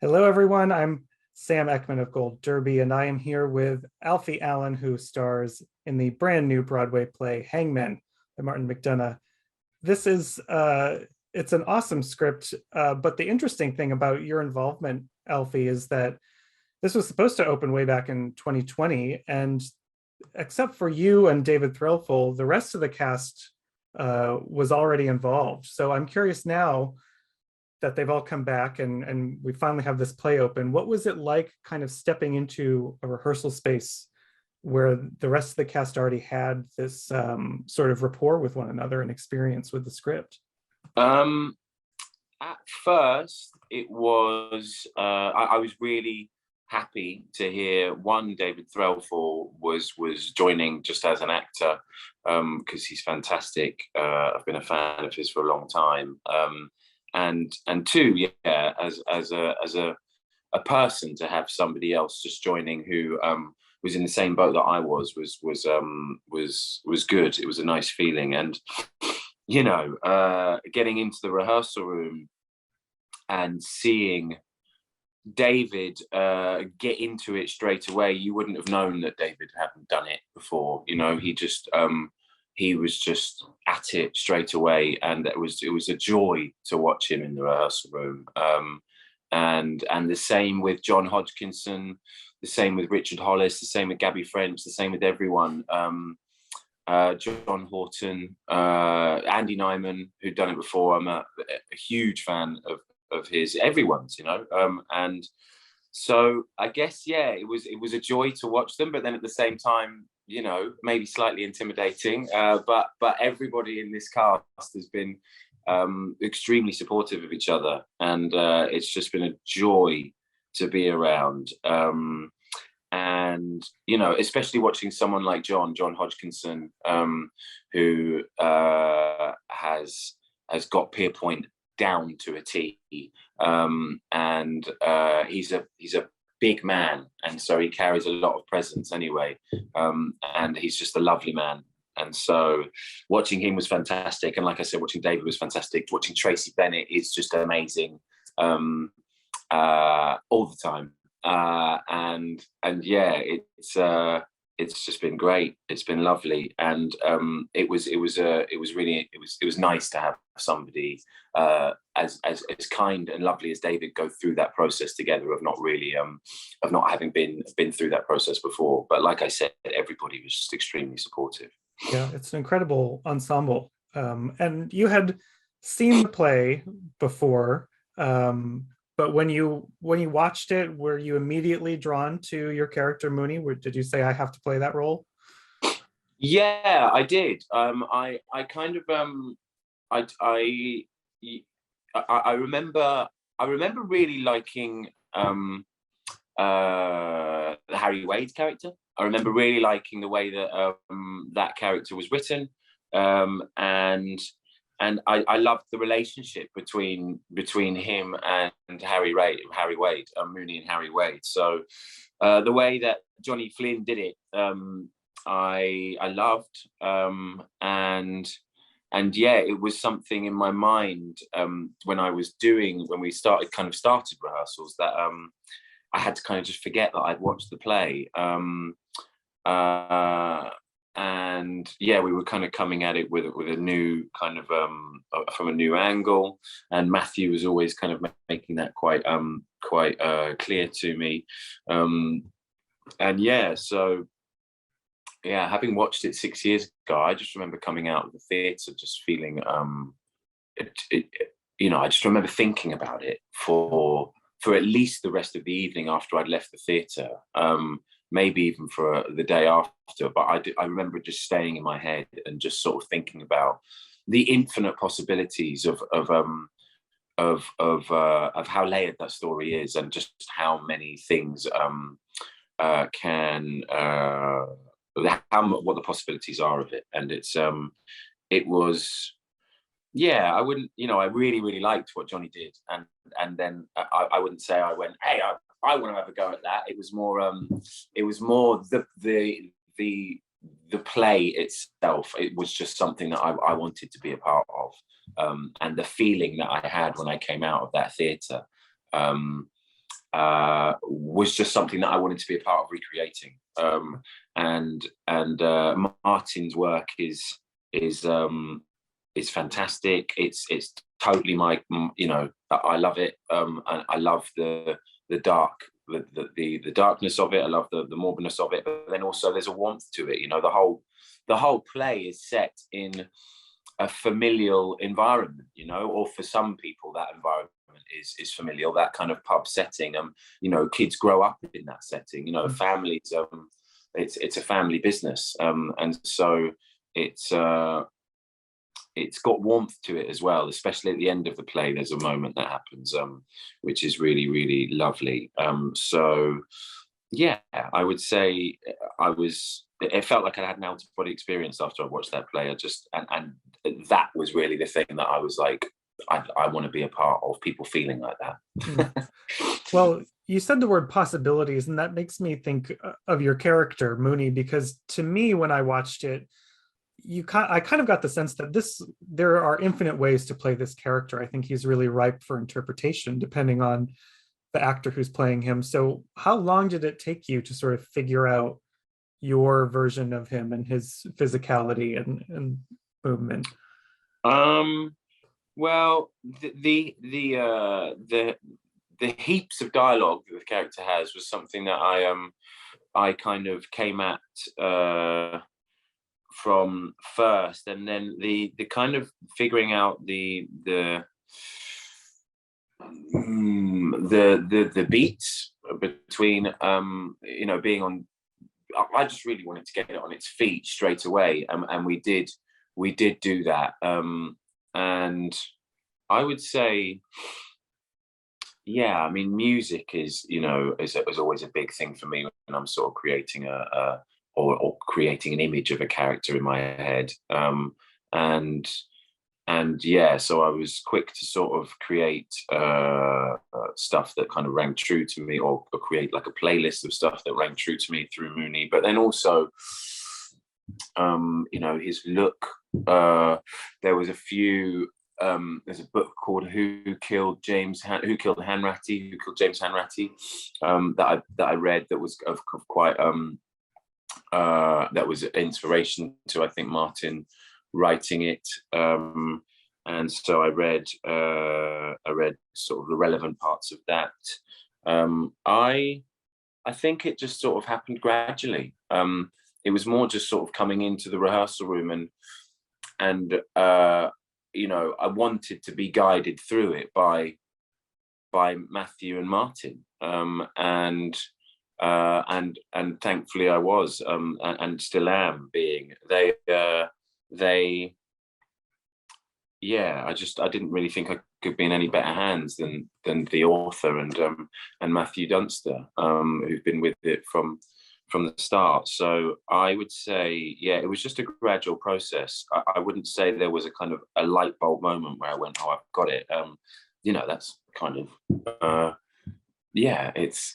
Hello, everyone. I'm Sam Eckmann of Gold Derby, and I am here with Alfie Allen, who stars in the brand new Broadway play Hangmen by Martin McDonagh. This is it's an awesome script, but the interesting thing about your involvement, Alfie, is that this was supposed to open way back in 2020, and except for you and David Threlfall, the rest of the cast was already involved. So I'm curious now that they've all come back and we finally have this play open. What was it like kind of stepping into a rehearsal space where the rest of the cast already had this sort of rapport with one another and experience with the script? Um, at first, it was I was really happy to hear David Threlfall was joining just as an actor because he's fantastic. I've been a fan of his for a long time. And two, yeah, as a person to have somebody else just joining who was in the same boat that I was good. It was a nice feeling, and getting into the rehearsal room and seeing David get into it straight away. You wouldn't have known that David hadn't done it before. He was just at it straight away, and it was a joy to watch him in the rehearsal room. And the same with John Hodgkinson, the same with Richard Hollis, the same with Gabby French, the same with everyone. John Horton, Andy Nyman, who'd done it before. I'm a huge fan of his. Everyone's, and so I guess it was a joy to watch them, but then at the same time, maybe slightly intimidating. But everybody in this cast has been extremely supportive of each other, and it's just been a joy to be around. And especially watching someone like John Hodgkinson, who has got Pierpoint down to a T, and he's a big man, and so he carries a lot of presence anyway, and he's just a lovely man. And so watching him was fantastic, and like I said, watching David was fantastic. Watching Tracy Bennett is just amazing all the time. It's just been great. It's been lovely, and it was nice to have somebody as kind and lovely as David go through that process together of not having been through that process before. But like I said, everybody was just extremely supportive. Yeah, it's an incredible ensemble. And you had seen the play before, but when you watched it, were you immediately drawn to your character Mooney? Did you say, I have to play that role? Yeah, I did. I kind of I remember really liking the Harry Wade character. I remember really liking the way that that character was written, and I loved the relationship between him and Harry Wade, Mooney and Harry Wade. So the way that Johnny Flynn did it, I loved, and it was something in my mind when we started rehearsals that I had to kind of just forget that I'd watched the play. And we were kind of coming at it with a new kind of from a new angle, and Matthew was always kind of making that quite clear to me. Having watched it 6 years ago, I just remember coming out of the theatre just feeling I just remember thinking about it for at least the rest of the evening after I'd left the theatre, maybe even for the day after. But I remember just staying in my head and just sort of thinking about the infinite possibilities of how layered that story is, and just how many things what the possibilities are of it. And I wouldn't, I really, really liked what Johnny did. And then I wouldn't say I went, hey, I want to have a go at that. It was more the play itself. It was just something that I wanted to be a part of. And the feeling that I had when I came out of that theatre was just something that I wanted to be a part of recreating. And Martin's work is fantastic. It's totally my, I love it. And I love the dark, the darkness of it. I love the morbidness of it, but then also there's a warmth to it. The whole play is set in a familial environment, or for some people that environment is familial, that kind of pub setting. Kids grow up in that setting, families, it's a family business. And so it's got warmth to it as well, especially at the end of the play. There's a moment that happens, which is really, really lovely. So yeah, I would say it felt like I had an out-of-body experience after I watched that play. And that was really the thing that I was like, I want to be a part of people feeling like that. Well, you said the word possibilities, and that makes me think of your character, Mooney, because to me, when I watched it, I kind of got the sense that there are infinite ways to play this character. I think he's really ripe for interpretation, depending on the actor who's playing him. So how long did it take you to sort of figure out your version of him and his physicality and movement? Well, the heaps of dialogue that the character has was something that I kind of came at from first, and then the kind of figuring out the beats between being on. I just really wanted to get it on its feet straight away, and we did do that. And I would say, yeah, I mean, music is always a big thing for me when I'm sort of creating or creating an image of a character in my head. And yeah, so I was quick to sort of create stuff that kind of rang true to me, or create like a playlist of stuff that rang true to me through Mooney. But then also, his look. There was a few. There's a book called Who Killed James Hanratty that I read, that was of quite that was inspiration to, I think, Martin writing it. And so I read sort of the relevant parts of that. I think it just sort of happened gradually. It was more just sort of coming into the rehearsal room, and I wanted to be guided through it by Matthew and Martin, and thankfully I was, and still am being. They yeah, I didn't really think I could be in any better hands than the author and Matthew Dunster, who've been with it from the start. So I would say, yeah, it was just a gradual process. I wouldn't say there was a kind of a light bulb moment where I went, oh, I've got it. That's kind of yeah, it's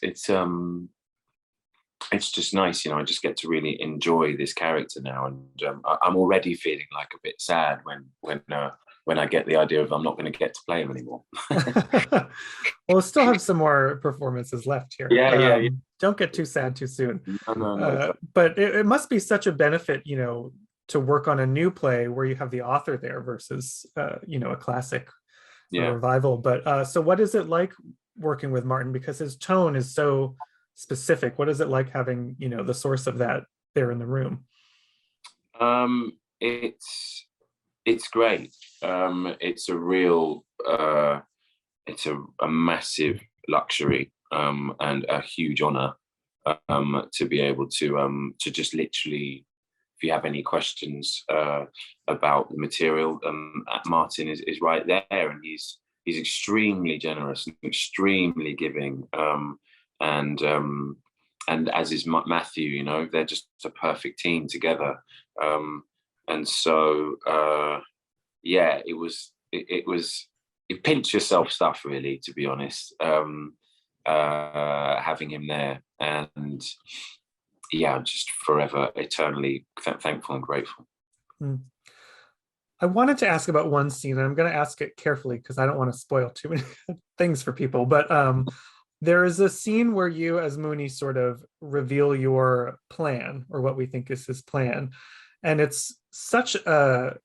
just nice, I just get to really enjoy this character now, and I'm already feeling like a bit sad when I get the idea of I'm not going to get to play him anymore. Well, we'll still have some more performances left here. Yeah. Don't get too sad too soon. No. But it must be such a benefit, to work on a new play where you have the author there versus, a classic revival. But so what is it like working with Martin? Because his tone is so specific. What is it like having, the source of that there in the room? It's great. It's a real, it's a massive luxury, and a huge honor, to be able to just literally, if you have any questions about the material, Martin is right there, and he's extremely generous and extremely giving, and as is Matthew. They're just a perfect team together. And so, yeah, it was pinch yourself stuff, really, to be honest, having him there. And yeah, I'm just forever, eternally thankful and grateful. I wanted to ask about one scene, and I'm going to ask it carefully because I don't want to spoil too many things for people. But There is a scene where you, as Mooney, sort of reveal your plan, or what we think is his plan. And it's such a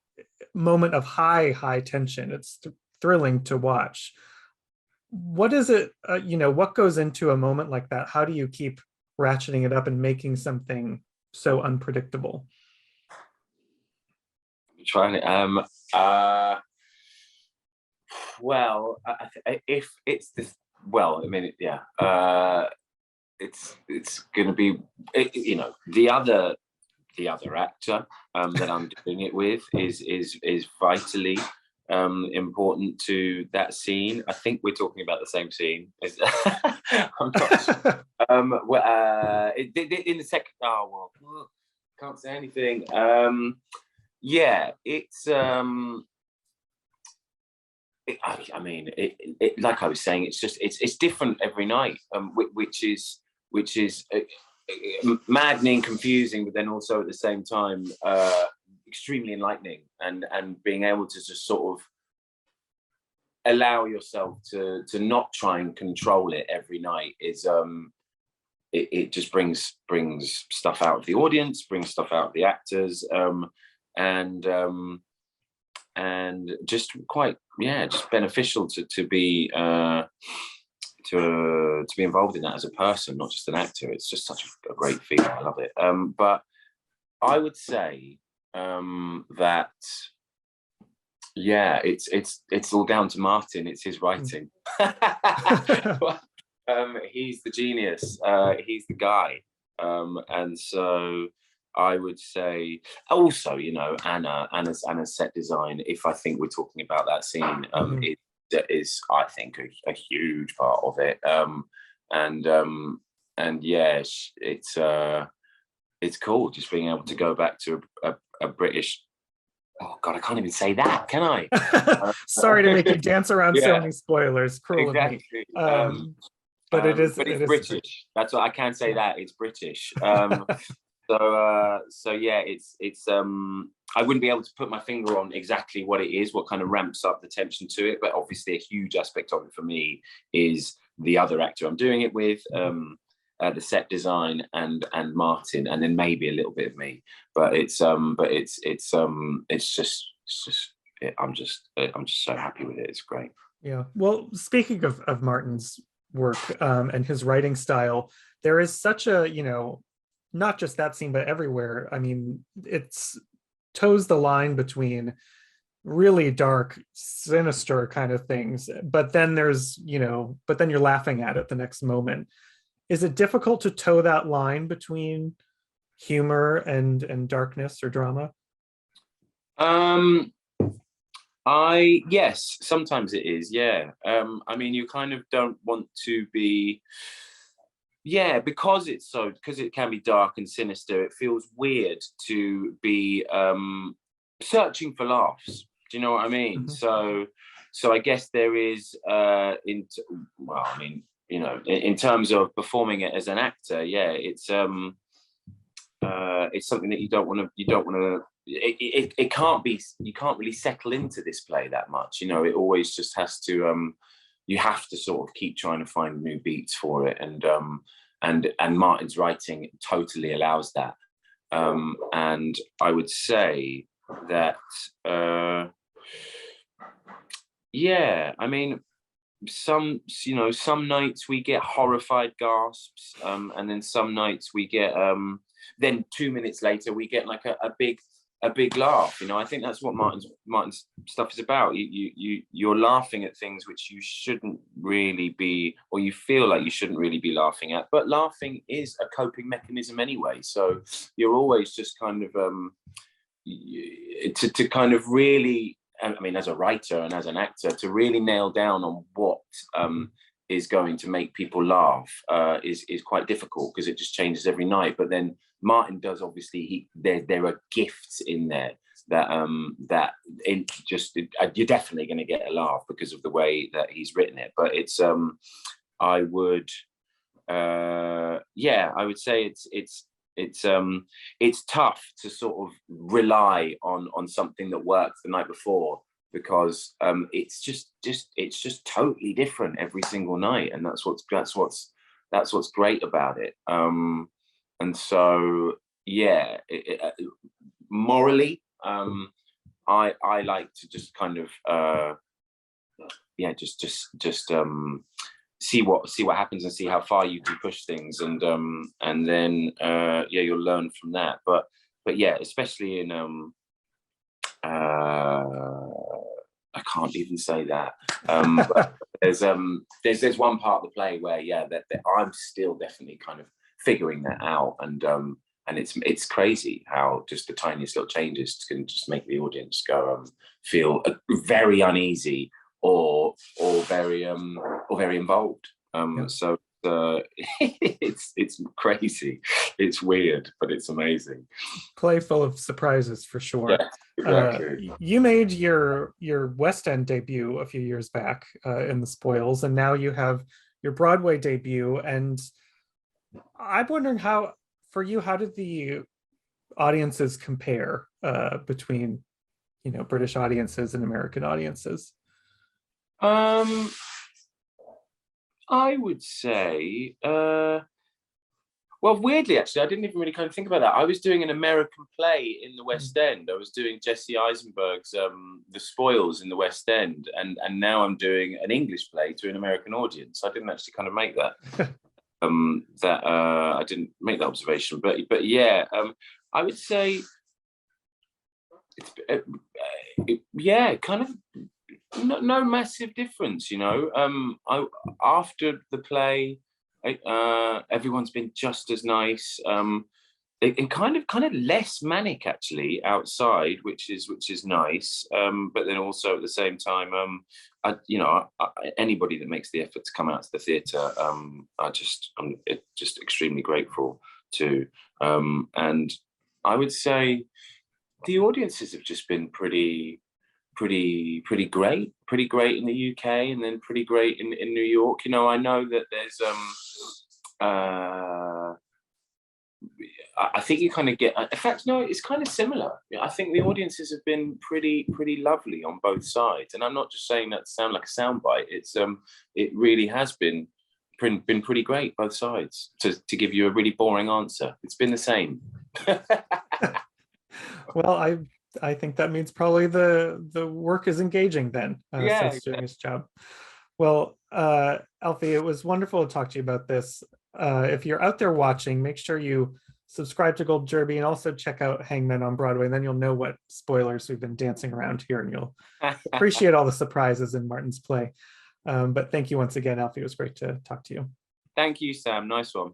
moment of high tension. It's thrilling to watch. What is it, what goes into a moment like that? How do you keep ratcheting it up and making something so unpredictable? Trying it. Well, if it's this, well, I mean, yeah, it's going to be, the other actor that I'm doing it with is vitally important to that scene. I think we're talking about the same scene. I'm not sure. In the second, oh well, can't say anything. Yeah, it's I mean, like I was saying, it's just it's different every night, which is maddening, confusing, but then also at the same time extremely enlightening, and being able to just sort of allow yourself to not try and control it every night is it just brings stuff out of the audience, brings stuff out of the actors, and just quite, yeah, just beneficial to be to be involved in that as a person, not just an actor. It's just such a great feeling. I love it. But I would say that, yeah, it's all down to Martin. It's his writing. He's the genius. He's the guy. And so I would say also, Anna's set design, if I think we're talking about that scene, it is, I think, a huge part of it. And yeah, it's cool just being able to go back to a British. Oh God, I can't even say that, can I? Sorry to make you dance around yeah, so many spoilers. Cruel exactly. of me. But it's British. That's what I can say. That it's British. So yeah, it's I wouldn't be able to put my finger on exactly what it is, what kind of ramps up the tension to it, but obviously a huge aspect of it for me is the other actor I'm doing it with, the set design, and Martin, and then maybe a little bit of me. But I'm just so happy with it. It's great. Yeah. Well, speaking of Martin's work and his writing style, there is such a, not just that scene, but everywhere. I mean, it's toes the line between really dark, sinister kind of things, but then but then you're laughing at it the next moment. Is it difficult to toe that line between humor and darkness or drama? Yes, sometimes it is. Yeah. I mean, you kind of don't want to be. Yeah, because it can be dark and sinister. It feels weird to be searching for laughs. Do you know what I mean? So I guess there is in terms of performing it as an actor, yeah, it's something that you don't want to. It can't be. You can't really settle into this play that much. It always just has to. You have to sort of keep trying to find new beats for it, and Martin's writing totally allows that. And I would say that, yeah, I mean, some nights we get horrified gasps, and then some nights we get then 2 minutes later we get like a big laugh. I think that's what Martin's stuff is about. You're laughing at things which you shouldn't really be, or you feel like you shouldn't really be laughing at, but laughing is a coping mechanism anyway, so you're always just kind of to kind of really, I mean, as a writer and as an actor, to really nail down on what is going to make people laugh is quite difficult, because it just changes every night. But then Martin does, obviously, there are gifts in there that you're definitely going to get a laugh because of the way that he's written it. But it's I would say it's tough to sort of rely on something that worked the night before because it's just totally different every single night, and that's what's great about it. And so yeah, morally, I like to just kind of just see what happens and see how far you can push things, and then you'll learn from that. But yeah, especially in I can't even say that. But there's one part of the play where that I'm still definitely kind of figuring that out, and it's crazy how just the tiniest little changes can just make the audience go feel very uneasy or very involved. So it's crazy, it's weird, but it's amazing. Play full of surprises for sure. Yeah, exactly. You made your West End debut a few years back in The Spoils, and now you have your Broadway debut. And I'm wondering how did the audiences compare between British audiences and American audiences? I would say, well, weirdly, actually, I didn't even really kind of think about that. I was doing an American play in the West End. I was doing Jesse Eisenberg's The Spoils in the West End, and now I'm doing an English play to an American audience. I didn't actually kind of make that. I didn't make that observation, but yeah, I would say it's kind of. No massive difference, after the play, everyone's been just as nice. And kind of less manic actually outside, which is nice. But then also at the same time, anybody that makes the effort to come out to the theatre, I'm just extremely grateful to. And I would say the audiences have just been pretty great in the UK, and then pretty great in New York. I know that there's I think you kind of get, in fact, no, it's kind of similar. I think the audiences have been pretty lovely on both sides, and I'm not just saying that to sound like a soundbite. It's it really has been pretty great both sides. To give you a really boring answer, it's been the same. Well, I think that means probably the work is engaging then, since doing his job. Well, Alfie, it was wonderful to talk to you about this. If you're out there watching, make sure you subscribe to Gold Derby and also check out Hangmen on Broadway. And then you'll know what spoilers we've been dancing around here, and you'll appreciate all the surprises in Martin's play. But thank you once again, Alfie. It was great to talk to you. Thank you, Sam. Nice one.